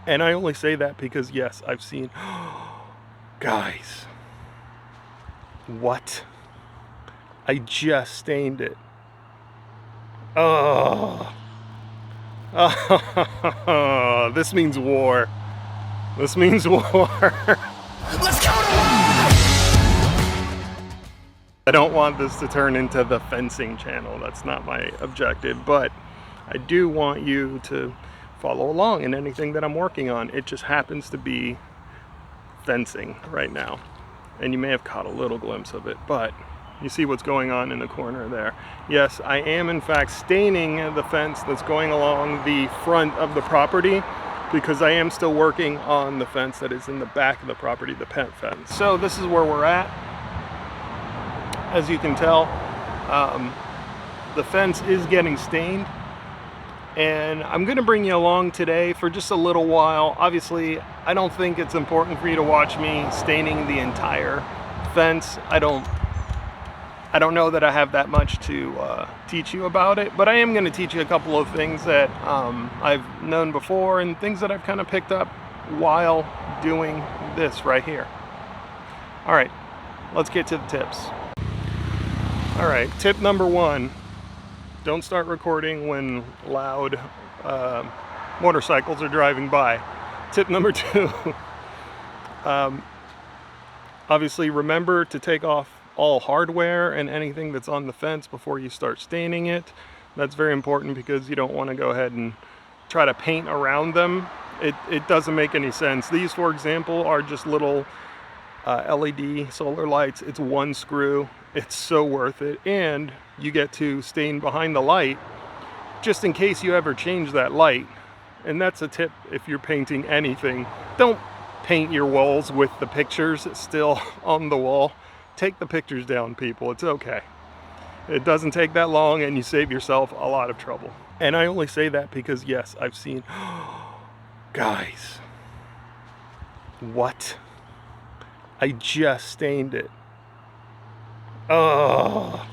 And I only say that because, yes, I've seen, guys, what? I just stained it. Oh, oh, this means war. This means war. Let's go to war! I don't want this to turn into the fencing channel. That's not my objective, but I do want you to follow along in anything that I'm working on. It just happens to be fencing right now, and you may have caught a little glimpse of it, but you see what's going on in the corner there. Yes, I am in fact staining the fence that's going along the front of the property, because I am still working on the fence that is in the back of the property, the pet fence. So this is where we're at. As you can tell, the fence is getting stained, and I'm going to bring you along today for just a little while. Obviously, I don't think it's important for you to watch me staining the entire fence. I don't know that I have that much to teach you about it, but I am going to teach you a couple of things that I've known before and things that I've kind of picked up while doing this right here. All right, let's get to the tips. All right, tip number one, don't start recording when loud motorcycles are driving by. Tip number two, obviously remember to take off all hardware and anything that's on the fence before you start staining it. That's very important because you don't want to go ahead and try to paint around them. It doesn't make any sense. These, for example, are just little LED solar lights. It's one screw. It's so worth it, and you get to stain behind the light just in case you ever change that light. And that's a tip if you're painting anything. Don't paint your walls with the pictures still on the wall. Take the pictures down, people. It's okay. It doesn't take that long, and you save yourself a lot of trouble. And I only say that because, yes, I've seen, guys, what? I just stained it. Oh,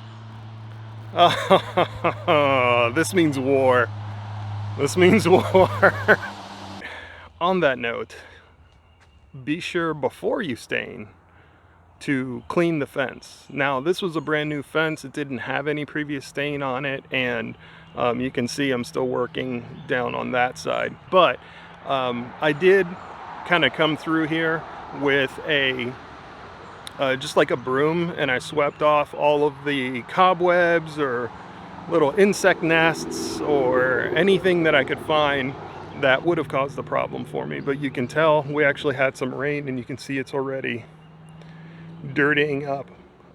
oh, this means war. This means war. On that note, be sure before you stain to clean the fence. Now, this was a brand new fence. It didn't have any previous stain on it, and you can see I'm still working down on that side. But I did kind of come through here with a just like a broom, and I swept off all of the cobwebs or little insect nests or anything that I could find that would have caused the problem for me. But you can tell we actually had some rain, and you can see it's already dirtying up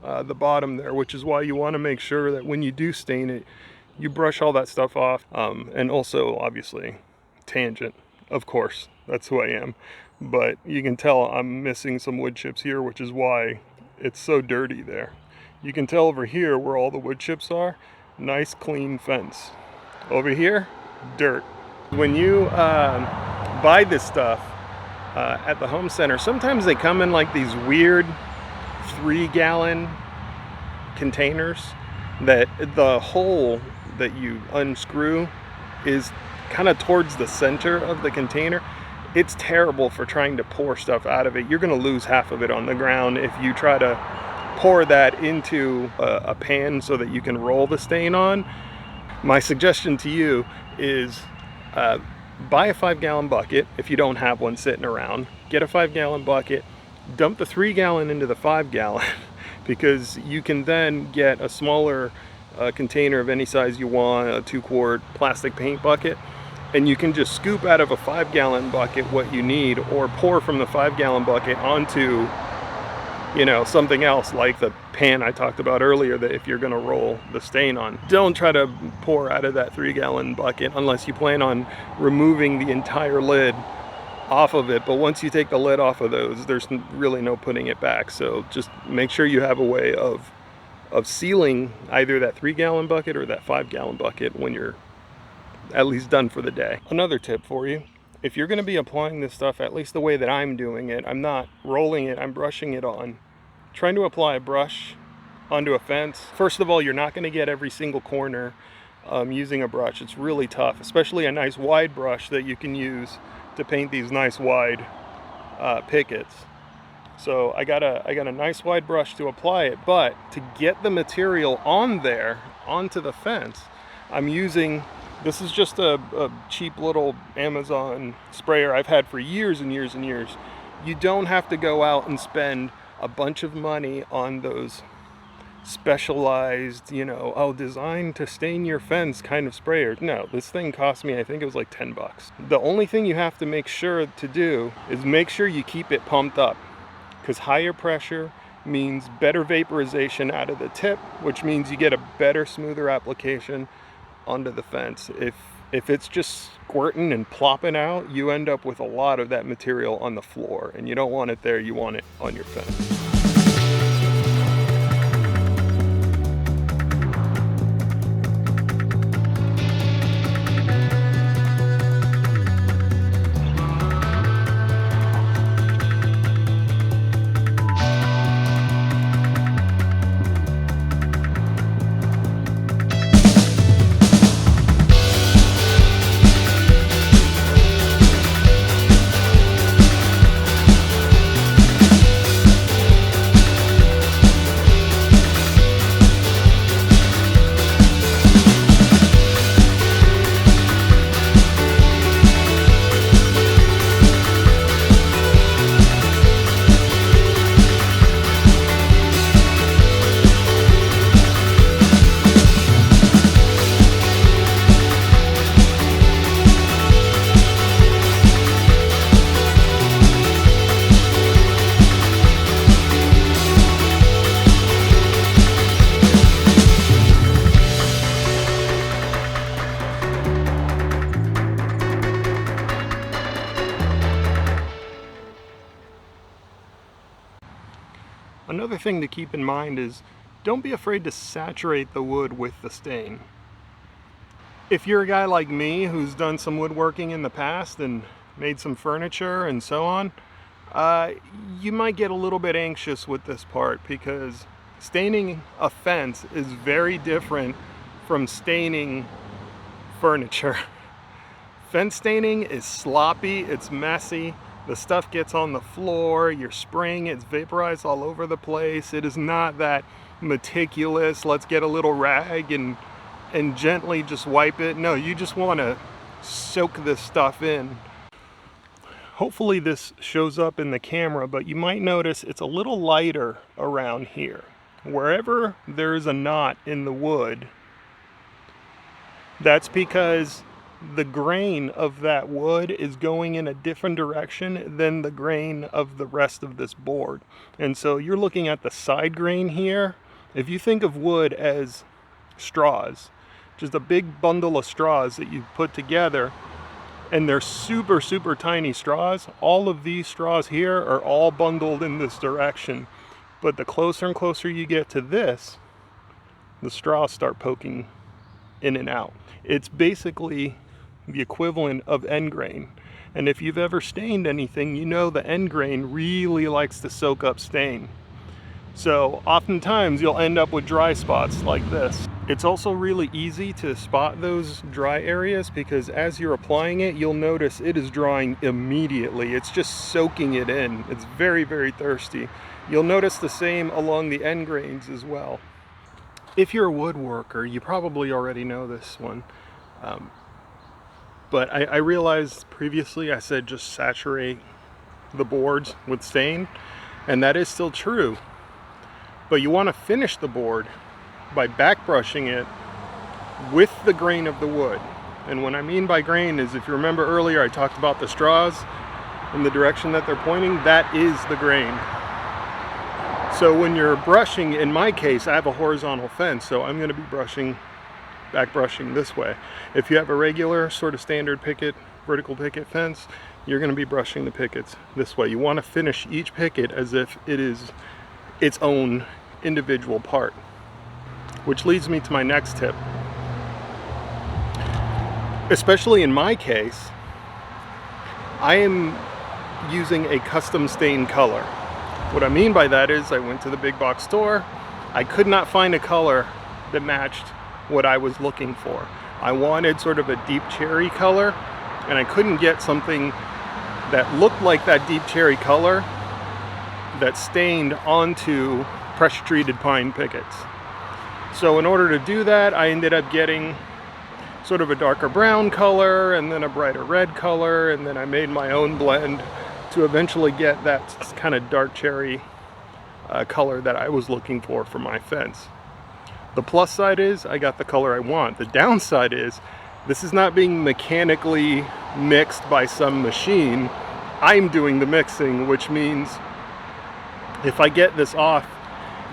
the bottom there, which is why you want to make sure that when you do stain it, you brush all that stuff off. And also, obviously, tangent, of course, that's who I am. But you can tell I'm missing some wood chips here, which is why it's so dirty there. You can tell over here where all the wood chips are, nice clean fence. Over here, dirt. When you buy this stuff at the home center, sometimes they come in like these weird 3-gallon containers that the hole that you unscrew is kind of towards the center of the container. It's terrible for trying to pour stuff out of it. You're going to lose half of it on the ground if you try to pour that into a pan so that you can roll the stain on. My suggestion to you is buy a 5-gallon bucket if you don't have one sitting around. Get a 5-gallon bucket, dump the 3-gallon into the 5-gallon because you can then get a smaller container of any size you want, a 2-quart plastic paint bucket, and you can just scoop out of a 5-gallon bucket what you need, or pour from the 5-gallon bucket onto, you know, something else like the pan I talked about earlier that if you're going to roll the stain on. Don't try to pour out of that 3-gallon bucket unless you plan on removing the entire lid off of it. But once you take the lid off of those, there's really no putting it back. So just make sure you have a way of sealing either that 3-gallon bucket or that 5-gallon bucket when you're at least done for the day. Another tip for you, if you're going to be applying this stuff, at least the way that I'm doing it, I'm not rolling it, I'm brushing it on. Trying to apply a brush onto a fence, first of all, you're not going to get every single corner using a brush. It's really tough, especially a nice wide brush that you can use to paint these nice wide pickets. So I got a nice wide brush to apply it, but to get the material on there, onto the fence, I'm using, this is just a cheap little Amazon sprayer I've had for years and years and years. You don't have to go out and spend a bunch of money on those specialized, you know, oh, designed to stain your fence kind of sprayers. No, this thing cost me, I think it was like 10 bucks. The only thing you have to make sure to do is make sure you keep it pumped up, because higher pressure means better vaporization out of the tip, which means you get a better, smoother application onto the fence. If it's just squirting and plopping out, you end up with a lot of that material on the floor, and you don't want it there, you want it on your fence. Another thing to keep in mind is don't be afraid to saturate the wood with the stain. If you're a guy like me who's done some woodworking in the past and made some furniture and so on, you might get a little bit anxious with this part, because staining a fence is very different from staining furniture. Fence staining is sloppy, it's messy. The stuff gets on the floor, you're spraying it, it's vaporized all over the place. It is not that meticulous, let's get a little rag and gently just wipe it. No, you just want to soak this stuff in. Hopefully this shows up in the camera, but you might notice it's a little lighter around here. Wherever there's a knot in the wood, that's because the grain of that wood is going in a different direction than the grain of the rest of this board. And so you're looking at the side grain here. If you think of wood as straws, just a big bundle of straws that you put together, and they're super, super tiny straws, all of these straws here are all bundled in this direction. But the closer and closer you get to this, the straws start poking in and out. It's basically the equivalent of end grain. And if you've ever stained anything, you know the end grain really likes to soak up stain. So oftentimes you'll end up with dry spots like this. It's also really easy to spot those dry areas, because as you're applying it, you'll notice it is drying immediately. It's just soaking it in. It's very, very thirsty. You'll notice the same along the end grains as well. If you're a woodworker, you probably already know this one. But I realized previously I said just saturate the boards with stain, and that is still true. But you want to finish the board by back brushing it with the grain of the wood. And what I mean by grain is, if you remember earlier I talked about the straws in the direction that they're pointing, that is the grain. So when you're brushing, in my case I have a horizontal fence, so I'm going to be back brushing this way. If you have a regular sort of standard picket, vertical picket fence, you're going to be brushing the pickets this way. You want to finish each picket as if it is its own individual part. Which leads me to my next tip. Especially in my case, I am using a custom stain color. What I mean by that is I went to the big box store, I could not find a color that matched what I was looking for. I wanted sort of a deep cherry color, and I couldn't get something that looked like that deep cherry color that stained onto pressure treated pine pickets. So in order to do that, I ended up getting sort of a darker brown color and then a brighter red color, and then I made my own blend to eventually get that kind of dark cherry color that I was looking for my fence. The plus side is I got the color I want. The downside is this is not being mechanically mixed by some machine. I'm doing the mixing, which means if I get this off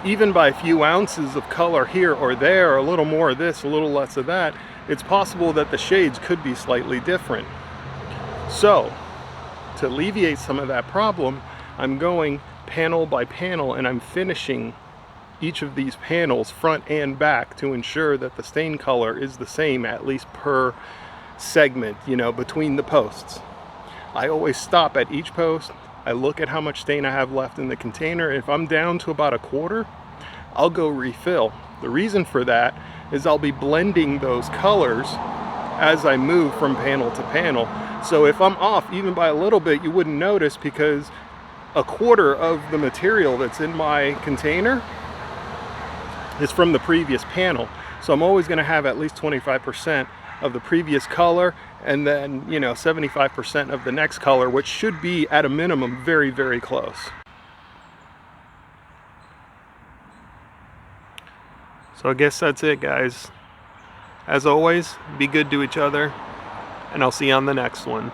even by a few ounces of color here or there, a little more of this, a little less of that, it's possible that the shades could be slightly different. So, to alleviate some of that problem, I'm going panel by panel and I'm finishing each of these panels front and back to ensure that the stain color is the same, at least per segment, you know, between the posts. I always stop at each post. I look at how much stain I have left in the container. If I'm down to about a quarter, I'll go refill. The reason for that is I'll be blending those colors as I move from panel to panel. So if I'm off even by a little bit, you wouldn't notice, because a quarter of the material that's in my container is from the previous panel. So I'm always going to have at least 25% of the previous color, and then, you know, 75% of the next color, which should be at a minimum very, very close. So I guess that's it, guys. As always, be good to each other, and I'll see you on the next one.